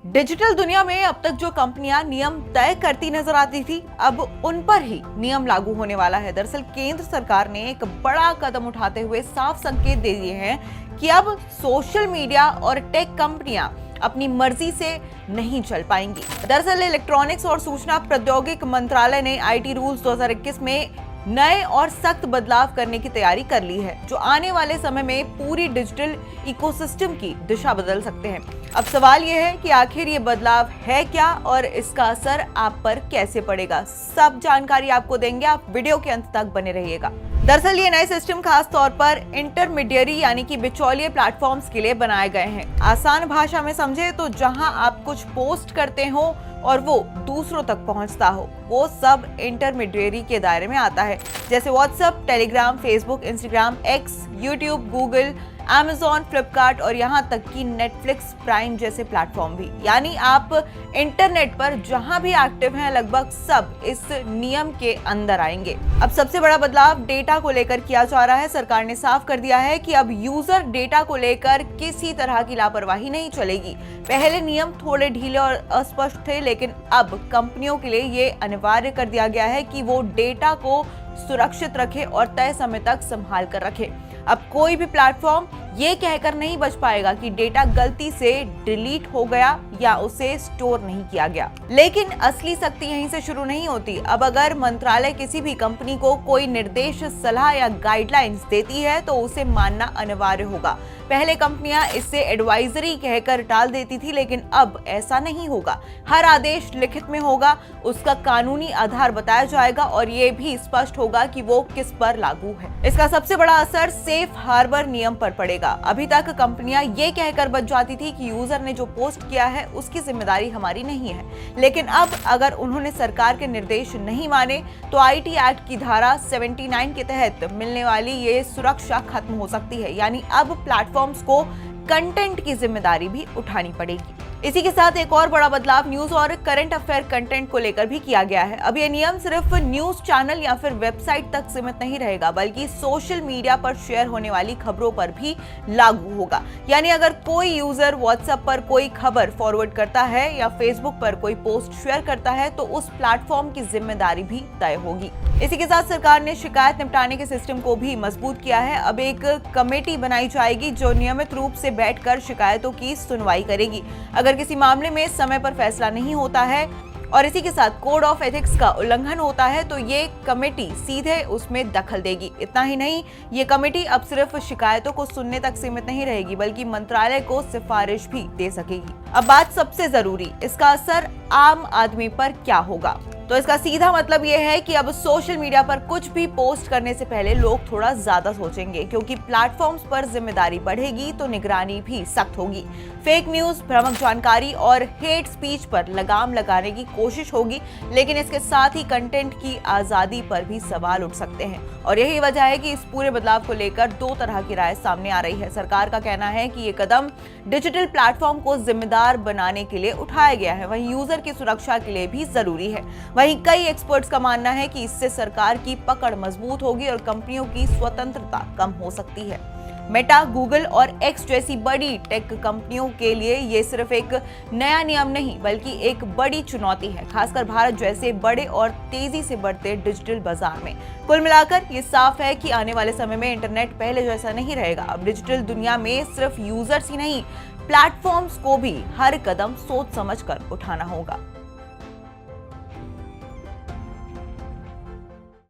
Digital दुनिया में अब तक जो कंपनियां नियम तय करती नजर आती थी, अब उन पर ही नियम लागू होने वाला है। दरअसल केंद्र सरकार ने एक बड़ा कदम उठाते हुए साफ संकेत दे दिए हैं कि अब सोशल मीडिया और टेक कंपनियां अपनी मर्जी से नहीं चल पाएंगी। दरअसल इलेक्ट्रॉनिक्स और सूचना प्रौद्योगिकी मंत्रालय ने आईटी रूल्स 2021 में नए और सख्त बदलाव करने की तैयारी कर ली है, जो आने वाले समय में पूरी डिजिटल इकोसिस्टम की दिशा बदल सकते हैं। अब सवाल यह है कि आखिर ये बदलाव है क्या और इसका असर आप पर कैसे पड़ेगा। सब जानकारी आपको देंगे, आप वीडियो के अंत तक बने रहिएगा। दरअसल ये नए सिस्टम खास तौर पर इंटरमीडियरी यानी कि बिचौलिए प्लेटफॉर्म्स के लिए बनाए गए हैं। आसान भाषा में समझे तो जहां आप कुछ पोस्ट करते हो और वो दूसरों तक पहुंचता हो, वो सब इंटरमीडियरी के दायरे में आता है। जैसे WhatsApp, Telegram, Facebook, Instagram, x, YouTube, Google, Amazon, Flipkart और यहाँ तक कि नेटफ्लिक्स, प्राइम जैसे प्लेटफॉर्म भी। यानी आप इंटरनेट पर जहाँ भी एक्टिव हैं, लगभग सब इस नियम के अंदर आएंगे। अब सबसे बड़ा बदलाव डेटा को लेकर किया जा रहा है। सरकार ने साफ कर दिया है कि अब यूजर डेटा को लेकर किसी तरह की लापरवाही नहीं चलेगी। पहले नियम थोड़े ढीले और अस्पष्ट थे, लेकिन अब कंपनियों के लिए ये अनिवार्य कर दिया गया है कि वो डेटा को सुरक्षित रखे और तय समय तक संभाल कर रखे। अब कोई भी प्लेटफॉर्म ये कहकर नहीं बच पाएगा कि डेटा गलती से डिलीट हो गया या उसे स्टोर नहीं किया गया। लेकिन असली सख्ती यहीं से शुरू नहीं होती। अब अगर मंत्रालय किसी भी कंपनी को कोई निर्देश, सलाह या गाइडलाइंस देती है तो उसे मानना अनिवार्य होगा। पहले कंपनियां इससे एडवाइजरी कहकर टाल देती थी, लेकिन अब ऐसा नहीं होगा। हर आदेश लिखित में होगा, उसका कानूनी आधार बताया जाएगा और ये भी स्पष्ट होगा कि वो किस पर लागू है। इसका सबसे बड़ा असर सेफ हार्बर नियम पर पड़ेगा। अभी तक कंपनियां ये कहकर बच जाती थी कि यूजर ने जो पोस्ट किया है उसकी जिम्मेदारी हमारी नहीं है, लेकिन अब अगर उन्होंने सरकार के निर्देश नहीं माने तो आईटी एक्ट की धारा 79 के तहत मिलने वाली ये सुरक्षा खत्म हो सकती है। यानी अब प्लेटफॉर्म्स को कंटेंट की जिम्मेदारी भी उठानी पड़ेगी। इसी के साथ एक और बड़ा बदलाव न्यूज और करंट अफेयर कंटेंट को लेकर भी किया गया है। अब ये नियम सिर्फ न्यूज चैनल या फिर वेबसाइट तक सीमित नहीं रहेगा, बल्कि सोशल मीडिया पर शेयर होने वाली खबरों पर भी लागू होगा। यानी अगर कोई यूजर व्हाट्सएप पर कोई खबर फॉरवर्ड करता है या फेसबुक पर कोई पोस्ट शेयर करता है तो उस प्लेटफॉर्म की जिम्मेदारी भी तय होगी। इसी के साथ सरकार ने शिकायत निपटाने के सिस्टम को भी मजबूत किया है। अब एक कमेटी बनाई जाएगी जो नियमित रूप से बैठकर शिकायतों की सुनवाई करेगी। अगर किसी मामले में समय पर फैसला नहीं होता है और इसी के साथ कोड ऑफ एथिक्स का उल्लंघन होता है तो ये कमेटी सीधे उसमें दखल देगी। इतना ही नहीं, ये कमेटी अब सिर्फ शिकायतों को सुनने तक सीमित नहीं रहेगी, बल्कि मंत्रालय को सिफारिश भी दे सकेगी। अब बात सबसे जरूरी, इसका असर आम आदमी पर क्या होगा? तो इसका सीधा मतलब यह है कि अब सोशल मीडिया पर कुछ भी पोस्ट करने से पहले लोग थोड़ा ज्यादा सोचेंगे, क्योंकि प्लेटफॉर्म्स पर जिम्मेदारी बढ़ेगी तो निगरानी भी सख्त होगी। फेक न्यूज, भ्रामक जानकारी और हेट स्पीच पर लगाम लगाने की कोशिश होगी, लेकिन इसके साथ ही कंटेंट की आजादी पर भी सवाल उठ सकते हैं। और यही वजह है कि इस पूरे बदलाव को लेकर दो तरह की राय सामने आ रही है। सरकार का कहना है कि ये कदम डिजिटल प्लेटफॉर्म को जिम्मेदार बनाने के लिए उठाया गया है, वहीं यूजर की सुरक्षा के लिए भी जरूरी है। वहीं कई एक्सपर्ट्स का मानना है कि इससे सरकार की पकड़ मजबूत होगी और कंपनियों की स्वतंत्रता कम हो सकती है। मेटा, गूगल और एक्स जैसी बड़ी टेक कंपनियों के लिए ये सिर्फ एक नया नियम नहीं, बल्कि एक बड़ी चुनौती है, खासकर भारत जैसे बड़े और तेजी से बढ़ते डिजिटल बाजार में। कुल मिलाकर ये साफ है कि आने वाले समय में इंटरनेट पहले जैसा नहीं रहेगा। अब डिजिटल दुनिया में सिर्फ यूजर्स ही नहीं, प्लेटफॉर्म्स को भी हर कदम सोच समझ कर उठाना होगा।